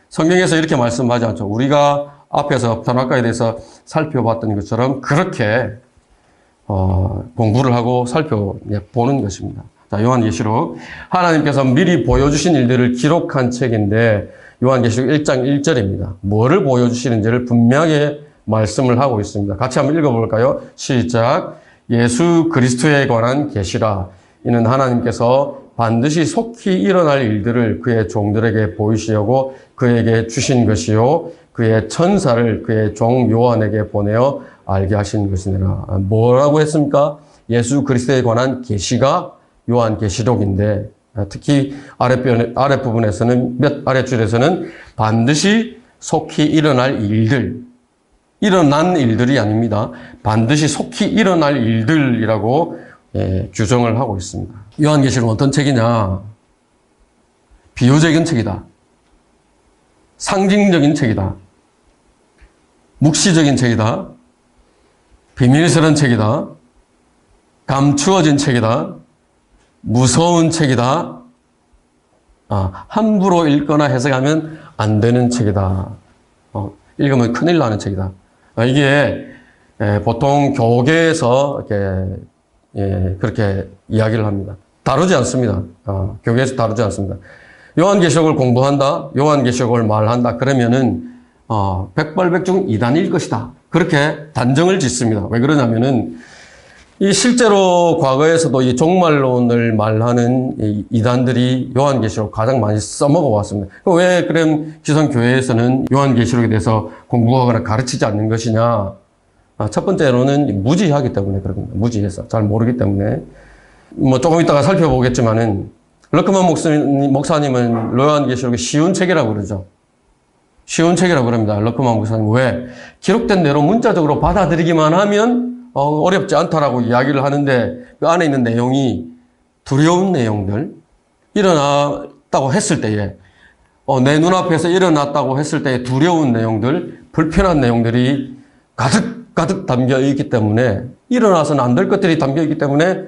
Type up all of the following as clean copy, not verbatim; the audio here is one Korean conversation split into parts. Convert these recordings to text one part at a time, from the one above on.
성경에서 이렇게 말씀하지 않죠. 우리가 앞에서 선악과에 대해서 살펴봤던 것처럼 그렇게 공부를 하고 살펴보는 것입니다. 자, 요한계시록. 하나님께서 미리 보여주신 일들을 기록한 책인데 요한계시록 1장 1절입니다. 뭐를 보여주시는지를 분명하게 말씀을 하고 있습니다. 같이 한번 읽어볼까요? 시작. 예수 그리스도에 관한 계시라. 이는 하나님께서 반드시 속히 일어날 일들을 그의 종들에게 보이시려고 그에게 주신 것이요. 그의 천사를 그의 종 요한에게 보내어 알게 하신 것이니라. 뭐라고 했습니까? 예수 그리스도에 관한 계시가 요한계시록인데 특히 아랫부분에서는 아랫줄에서는 반드시 속히 일어날 일들, 일어난 일들이 아닙니다. 반드시 속히 일어날 일들이라고 규정을 하고 있습니다. 요한계시록은 어떤 책이냐? 비유적인 책이다. 상징적인 책이다. 묵시적인 책이다. 비밀스러운 책이다. 감추어진 책이다. 무서운 책이다. 함부로 읽거나 해석하면 안 되는 책이다. 읽으면 큰일 나는 책이다. 이게 보통 교계에서 이렇게 그렇게 이야기를 합니다. 다루지 않습니다. 교계에서 다루지 않습니다. 요한계시록을 공부한다, 요한계시록을 말한다 그러면은 백발백중 이단일 것이다. 그렇게 단정을 짓습니다. 왜 그러냐면은 이 실제로 과거에서도 이 종말론을 말하는 이 이단들이 요한계시록 가장 많이 써먹어 왔습니다. 왜 그럼 기성교회에서는 요한계시록에 대해서 공부하거나 가르치지 않는 것이냐? 첫 번째로는 무지하기 때문에 그렇습니다. 무지해서 잘 모르기 때문에 조금 이따가 살펴보겠지만은 럭크만 목사님은 요한계시록이 쉬운 책이라고 그러죠. 쉬운 책이라고 그럽니다. 럭크만 목사님. 왜? 기록된 대로 문자적으로 받아들이기만 하면 어렵지 않다라고 이야기를 하는데 그 안에 있는 내용이 두려운 내용들, 일어났다고 했을 때에 내 눈앞에서 일어났다고 했을 때의 두려운 내용들, 불편한 내용들이 가득 담겨 있기 때문에 일어나서는 안 될 것들이 담겨 있기 때문에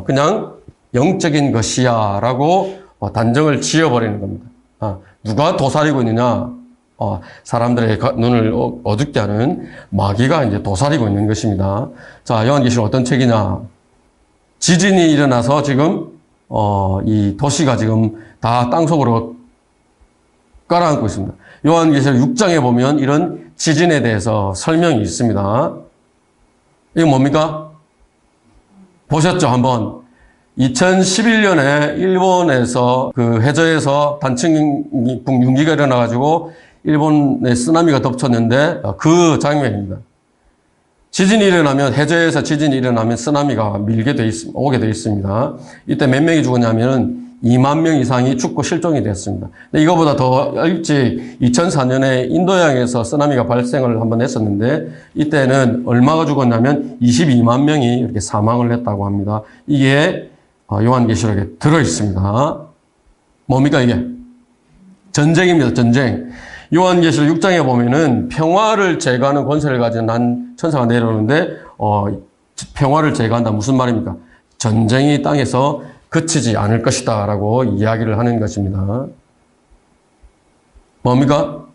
그냥 영적인 것이야 라고 단정을 지어버리는 겁니다. 누가 도사리고 있느냐? 사람들의 눈을 어둡게 하는 마귀가 이제 도사리고 있는 것입니다. 자, 요한계시록 어떤 책이냐? 지진이 일어나서 지금 이 도시가 지금 다 땅속으로 깔아앉고 있습니다. 요한계시록 6장에 보면 이런 지진에 대해서 설명이 있습니다. 이거 뭡니까? 보셨죠? 한번. 2011년에 일본에서 그 해저에서 단층 융기가 일어나가지고 일본에 쓰나미가 덮쳤는데 그 장면입니다. 지진이 일어나면, 해저에서 지진이 일어나면 쓰나미가 오게 돼 있습니다. 이때 몇 명이 죽었냐면은 2만 명 이상이 죽고 실종이 됐습니다. 근데 이거보다 더 일찍 2004년에 인도양에서 쓰나미가 발생을 한번 했었는데 이때는 얼마가 죽었냐면 22만 명이 이렇게 사망을 했다고 합니다. 이게 요한계시록에 들어 있습니다. 뭡니까 이게? 전쟁입니다. 전쟁. 요한계시록 6장에 보면은 평화를 제거하는 권세를 가진 한 천사가 내려오는데 평화를 제거한다. 무슨 말입니까? 전쟁이 땅에서 그치지 않을 것이다 라고 이야기를 하는 것입니다. 뭡니까?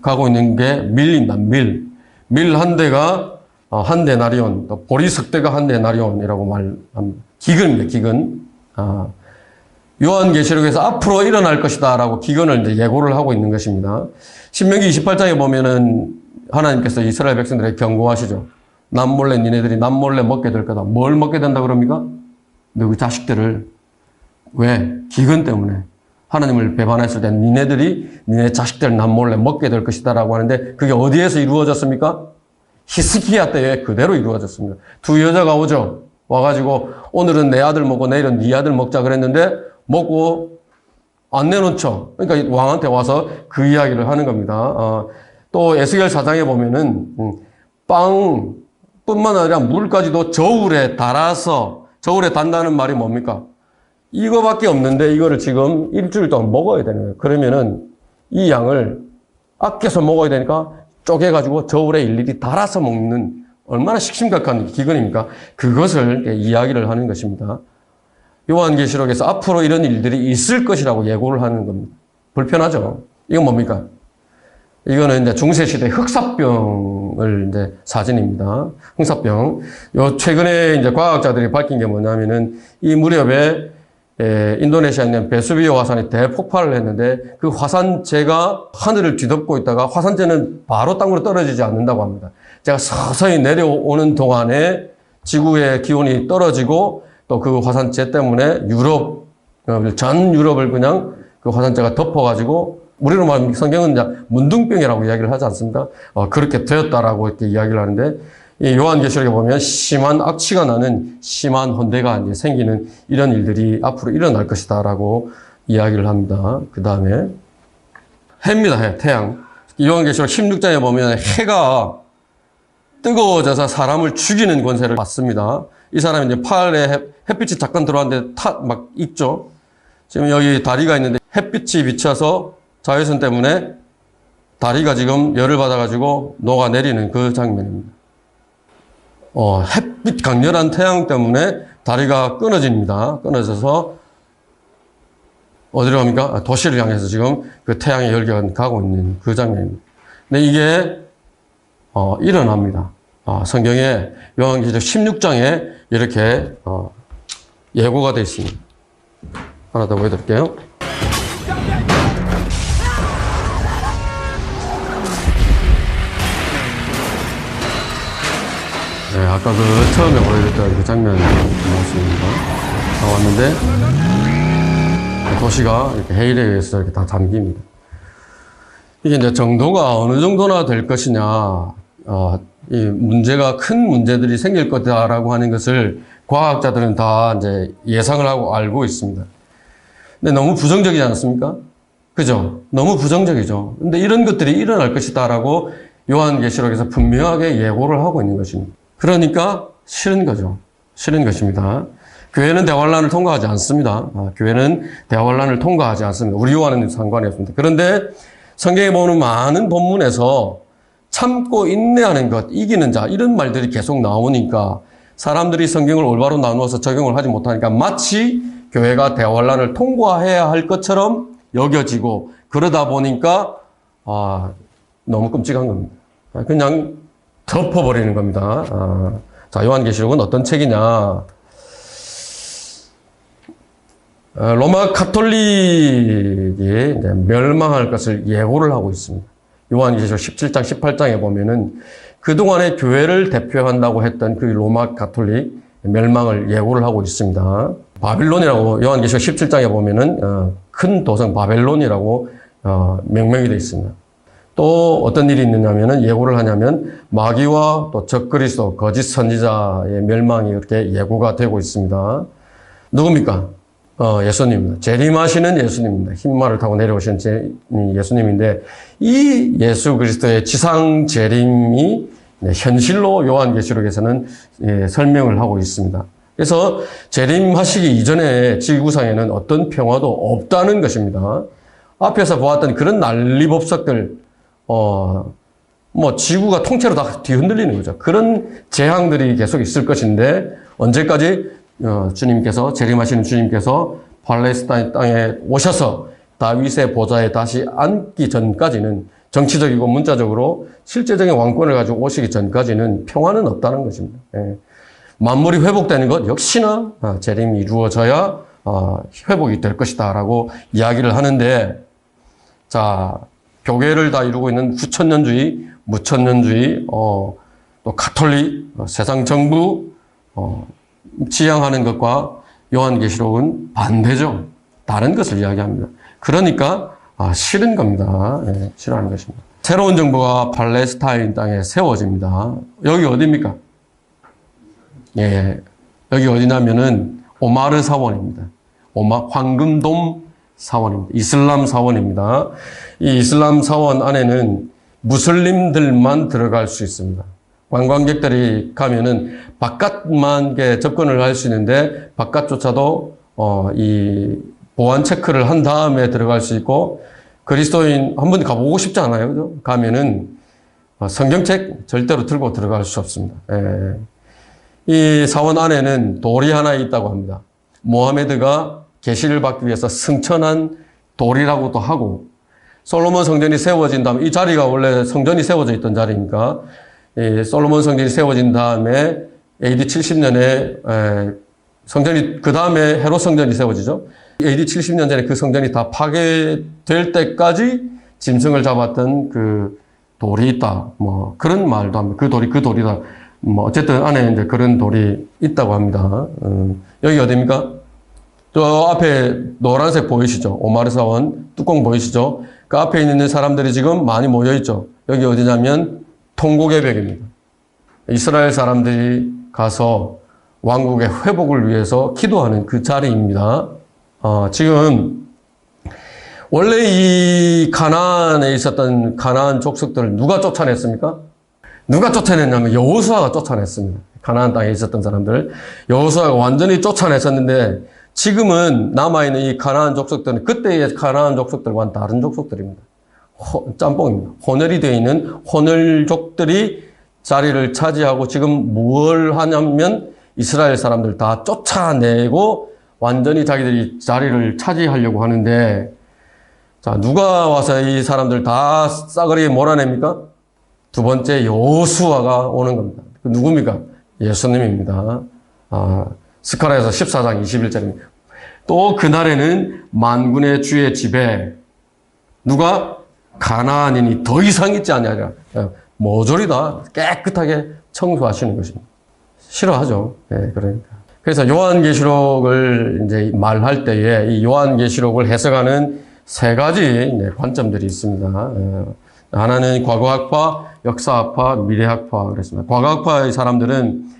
가고 있는 게 밀입니다. 밀 한 대가 한 데나리온, 또 보리석대가 한 데나리온이라고 말합니다. 기근입니다. 기근. 요한계시록에서 앞으로 일어날 것이다 라고 기근을 이제 예고를 하고 있는 것입니다. 신명기 28장에 보면은 하나님께서 이스라엘 백성들에게 경고하시죠. 남몰래 니네들이 남몰래 먹게 될 거다. 뭘 먹게 된다 그럽니까? 너희 자식들을. 왜? 기근 때문에. 하나님을 배반했을 때 니네들이 니네 자식들을 남몰래 먹게 될 것이다 라고 하는데 그게 어디에서 이루어졌습니까? 히스기야 때에 그대로 이루어졌습니다. 두 여자가 오죠. 와가지고 오늘은 내 아들 먹고 내일은 네 아들 먹자 그랬는데 먹고 안 내놓죠. 그러니까 왕한테 와서 그 이야기를 하는 겁니다. 또 에스겔 4장에 보면은 빵뿐만 아니라 물까지도 저울에 달아서 저울에 단다는 말이 뭡니까? 이거밖에 없는데 이거를 지금 일주일 동안 먹어야 되는 거예요. 그러면은 이 양을 아껴서 먹어야 되니까 쪼개가지고 저울에 일일이 달아서 먹는 얼마나 식심각한 기근입니까? 그것을 이야기를 하는 것입니다. 요한계시록에서 앞으로 이런 일들이 있을 것이라고 예고를 하는 겁니다. 불편하죠? 이건 뭡니까? 이거는 이제 중세시대 흑사병을 이제 사진입니다. 흑사병. 요 최근에 이제 과학자들이 밝힌 게 뭐냐면은 이 무렵에 인도네시아에 있는 베수비오 화산이 대폭발을 했는데 그 화산재가 하늘을 뒤덮고 있다가 화산재는 바로 땅으로 떨어지지 않는다고 합니다. 제가 서서히 내려오는 동안에 지구의 기온이 떨어지고 또 그 화산재 때문에 전 유럽을 그냥 그 화산재가 덮어가지고 우리로 말하면 성경은 이제 문둥병이라고 이야기를 하지 않습니까? 그렇게 되었다라고 이렇게 이야기를 하는데 이 요한계시록에 보면 심한 악취가 나는 심한 혼대가 이제 생기는 이런 일들이 앞으로 일어날 것이다라고 이야기를 합니다. 그 다음에 해입니다. 해, 태양. 요한계시록 16장에 보면 해가 뜨거워져서 사람을 죽이는 권세를 받습니다. 이 사람이 이제 팔에 햇빛이 잠깐 들어왔는데 막 익죠. 지금 여기 다리가 있는데 햇빛이 비쳐서 자외선 때문에 다리가 지금 열을 받아가지고 녹아내리는 그 장면입니다. 햇빛 강렬한 태양 때문에 다리가 끊어집니다. 끊어져서 어디로 갑니까? 도시를 향해서 지금 그 태양의 열기가 가고 있는 그 장면입니다. 근데 이게 일어납니다. 성경에 요한계시록 16장에 이렇게 예고가 되어 있습니다. 하나 더 보여드릴게요. 네, 아까 그 처음에 보여드렸던 그 장면이 나왔습니다. 나왔는데 도시가 이렇게 해일에 의해서 이렇게 다 잠깁니다. 이게 이제 정도가 어느 정도나 될 것이냐, 이 문제가 큰 문제들이 생길 거다라고 하는 것을 과학자들은 다 이제 예상을 하고 알고 있습니다. 근데 너무 부정적이지 않습니까? 그죠? 너무 부정적이죠. 근데 이런 것들이 일어날 것이다라고 요한계시록에서 분명하게 예고를 하고 있는 것입니다. 그러니까 싫은 거죠. 싫은 것입니다. 교회는 대환란을 통과하지 않습니다. 교회는 대환란을 통과하지 않습니다. 우리와는 상관이 없습니다. 그런데 성경에 보는 많은 본문에서 참고 인내하는 것, 이기는 자, 이런 말들이 계속 나오니까 사람들이 성경을 올바로 나누어서 적용을 하지 못하니까 마치 교회가 대환란을 통과해야 할 것처럼 여겨지고 그러다 보니까 너무 끔찍한 겁니다. 그냥 덮어버리는 겁니다. 자, 요한계시록은 어떤 책이냐. 로마 가톨릭이 이제 멸망할 것을 예고를 하고 있습니다. 요한계시록 17장, 18장에 보면은 그동안의 교회를 대표한다고 했던 그 로마 가톨릭 멸망을 예고를 하고 있습니다. 바빌론이라고 요한계시록 17장에 보면은 큰 도성 바벨론이라고 명명이 되어 있습니다. 또 어떤 일이 있느냐면은 예고를 하냐면 마귀와 또 적그리스도 거짓 선지자의 멸망이 이렇게 예고가 되고 있습니다. 누굽니까? 예수님입니다. 재림하시는 예수님입니다. 흰말을 타고 내려오신 예수님인데 이 예수 그리스도의 지상 재림이 현실로 요한계시록에서는 설명을 하고 있습니다. 그래서 재림하시기 이전에 지구상에는 어떤 평화도 없다는 것입니다. 앞에서 보았던 그런 난리법석들, 지구가 통째로 다 뒤흔들리는 거죠. 그런 재앙들이 계속 있을 것인데, 언제까지, 주님께서, 재림하시는 주님께서 팔레스타인 땅에 오셔서 다윗의 보좌에 다시 앉기 전까지는 정치적이고 문자적으로 실제적인 왕권을 가지고 오시기 전까지는 평화는 없다는 것입니다. 만물이 회복되는 것 역시나 재림이 이루어져야 회복이 될 것이다 라고 이야기를 하는데, 자, 교계를 다 이루고 있는 후천년주의, 무천년주의, 또 가톨릭, 세상 정부, 지향하는 것과 요한계시록은 반대죠. 다른 것을 이야기합니다. 그러니까 싫은 겁니다. 싫어하는 것입니다. 새로운 정부가 팔레스타인 땅에 세워집니다. 여기 어디입니까? 여기 어디냐면은 오마르 사원입니다. 황금돔 사원입니다. 이슬람 사원입니다. 이 이슬람 사원 안에는 무슬림들만 들어갈 수 있습니다. 관광객들이 가면은 바깥만 접근을 할 수 있는데 바깥조차도 이 보안 체크를 한 다음에 들어갈 수 있고, 그리스도인 한 번 가보고 싶지 않아요? 그죠? 가면은 성경책 절대로 들고 들어갈 수 없습니다. 이 사원 안에는 돌이 하나 있다고 합니다. 모하메드가 계시를 받기 위해서 승천한 돌이라고도 하고, 솔로몬 성전이 세워진 다음에, 이 자리가 원래 성전이 세워져 있던 자리니까, 솔로몬 성전이 세워진 다음에 AD 70년에 성전이, 그 다음에 헤롯 성전이 세워지죠. AD 70년 전에 그 성전이 다 파괴될 때까지 짐승을 잡았던 그 돌이 있다. 뭐 그런 말도 합니다. 그 돌이다. 뭐 어쨌든 안에 이제 그런 돌이 있다고 합니다. 여기 어디입니까? 저 앞에 노란색 보이시죠? 오마르 사원 뚜껑 보이시죠? 그 앞에 있는 사람들이 지금 많이 모여 있죠. 여기 어디냐면 통곡의 벽입니다. 이스라엘 사람들이 가서 왕국의 회복을 위해서 기도하는 그 자리입니다. 지금 원래 이 가나안에 있었던 가나안 족속들을 누가 쫓아냈습니까? 누가 쫓아냈냐면 여호수아가 쫓아냈습니다. 가나안 땅에 있었던 사람들 여호수아가 완전히 쫓아냈었는데 지금은 남아있는 이 가나안 족속들은 그때의 가나안 족속들과는 다른 족속들입니다. 짬뽕입니다. 혼혈이 되어 있는 혼혈족들이 자리를 차지하고 지금 뭘 하냐면 이스라엘 사람들 다 쫓아내고 완전히 자기들이 자리를 차지하려고 하는데, 자, 누가 와서 이 사람들 다 싸그리에 몰아냅니까? 두 번째 여호수아가 오는 겁니다. 그 누굽니까? 예수님입니다. 스가랴서 14장 21절입니다. 또 그날에는 만군의 주의 집에 누가 가나안인이 더 이상 있지 않냐라. 모조리 다 깨끗하게 청소하시는 것입니다. 싫어하죠. 네, 그러니까. 그래서 요한계시록을 이제 말할 때에 이 요한계시록을 해석하는 세 가지 관점들이 있습니다. 하나는 과거학파, 역사학파, 미래학파 그랬습니다. 과거학파의 사람들은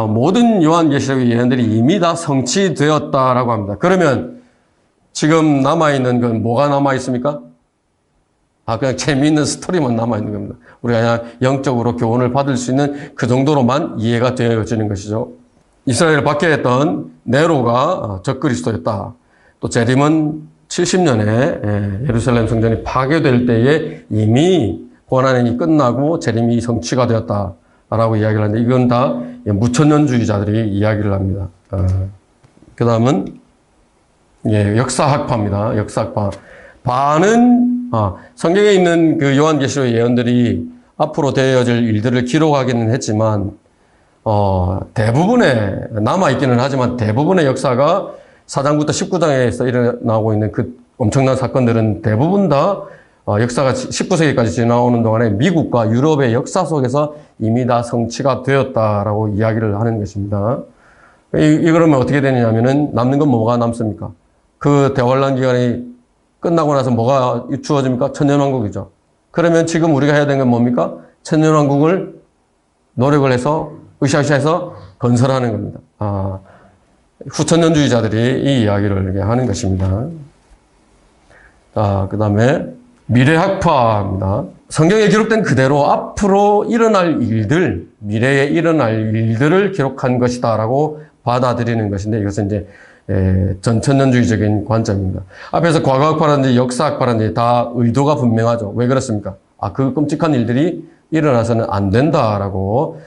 모든 요한계시록의 예언들이 이미 다 성취되었다라고 합니다. 그러면 지금 남아있는 건 뭐가 남아있습니까? 그냥 재미있는 스토리만 남아있는 겁니다. 우리가 그냥 영적으로 교훈을 받을 수 있는 그 정도로만 이해가 되어지는 것이죠. 이스라엘을 박해했던 네로가 적그리스도였다. 또 재림은 70년에 예루살렘 성전이 파괴될 때에 이미 고난이 끝나고 재림이 성취가 되었다라고 이야기를 하는데 이건 다 무천년주의자들이 이야기를 합니다. 그 다음은 역사학파입니다. 역사학파. 반은 성경에 있는 그 요한계시록 예언들이 앞으로 되어질 일들을 기록하기는 했지만 대부분의 남아있기는 하지만 대부분의 역사가 4장부터 19장에서 일어나고 있는 그 엄청난 사건들은 대부분 다 역사가 19세기까지 지나오는 동안에 미국과 유럽의 역사 속에서 이미 다 성취가 되었다라고 이야기를 하는 것입니다. 그러면 어떻게 되느냐면은 남는 건 뭐가 남습니까? 그 대환란 기간이 끝나고 나서 뭐가 주어집니까? 천년왕국이죠. 그러면 지금 우리가 해야 되는 건 뭡니까? 천년왕국을 노력을 해서 으쌰으쌰해서 건설하는 겁니다. 후천년주의자들이 이 이야기를 이렇게 하는 것입니다. 그 다음에 미래학파입니다. 성경에 기록된 그대로 앞으로 일어날 일들, 미래에 일어날 일들을 기록한 것이다라고 받아들이는 것인데 이것은 이제 전천년주의적인 관점입니다. 앞에서 과거학파라든지 역사학파라든지 다 의도가 분명하죠. 왜 그렇습니까? 그 끔찍한 일들이 일어나서는 안 된다라고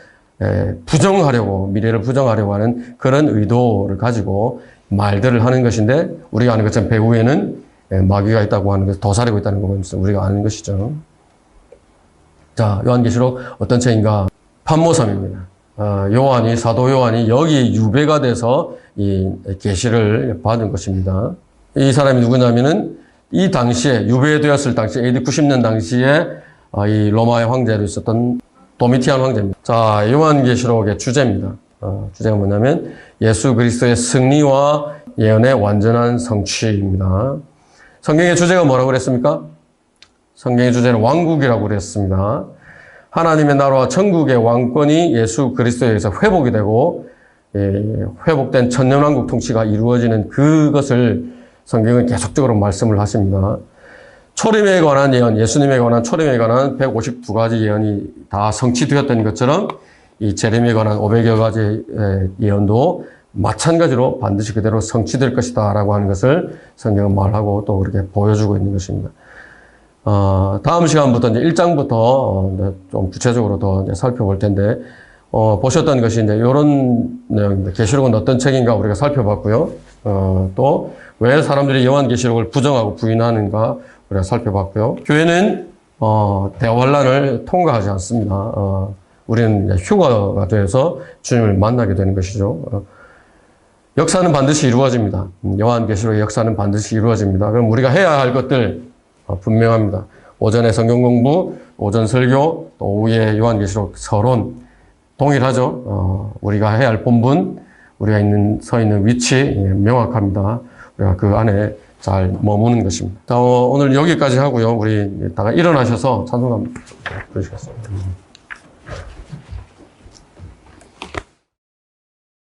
부정하려고, 미래를 부정하려고 하는 그런 의도를 가지고 말들을 하는 것인데 우리가 아는 것처럼 배후에는 마귀가 있다고 하는 것을 도사리고 있다는 것을 우리가 아는 것이죠. 자, 요한계시록 어떤 책인가? 판모섬입니다. 사도 요한이 여기 유배가 돼서 이 계시를 받은 것입니다. 이 사람이 누구냐면은 이 당시에 유배되었을 당시 AD 90년 당시에 이 로마의 황제로 있었던 도미티안 황제입니다. 자, 요한계시록의 주제입니다. 주제가 뭐냐면 예수 그리스도의 승리와 예언의 완전한 성취입니다. 성경의 주제가 뭐라고 그랬습니까? 성경의 주제는 왕국이라고 그랬습니다. 하나님의 나라와 천국의 왕권이 예수 그리스도에 의해서 회복이 되고 회복된 천년왕국 통치가 이루어지는 그것을 성경은 계속적으로 말씀을 하십니다. 초림에 관한 예언, 예수님에 관한 초림에 관한 152가지 예언이 다 성취되었던 것처럼 이 재림에 관한 500여 가지 예언도 마찬가지로 반드시 그대로 성취될 것이다 라고 하는 것을 성경은 말하고 또 그렇게 보여주고 있는 것입니다. 다음 시간부터 이제 1장부터 좀 구체적으로 더 이제 살펴볼 텐데, 보셨던 것이 이제 이런 내용입니다. 계시록은 어떤 책인가 우리가 살펴봤고요. 또 왜 사람들이 요한계시록을 부정하고 부인하는가 우리가 살펴봤고요. 교회는 대환란을 통과하지 않습니다. 우리는 휴가가 돼서 주님을 만나게 되는 것이죠. 역사는 반드시 이루어집니다. 요한계시록의 역사는 반드시 이루어집니다. 그럼 우리가 해야 할 것들 분명합니다. 오전에 성경 공부, 오전 설교, 또 오후에 요한계시록 서론 동일하죠. 우리가 해야 할 본분, 우리가 서 있는 위치 명확합니다. 우리가 그 안에 잘 머무는 것입니다. 자, 오늘 여기까지 하고요. 우리 다가 일어나셔서 찬송함 부르시겠습니다.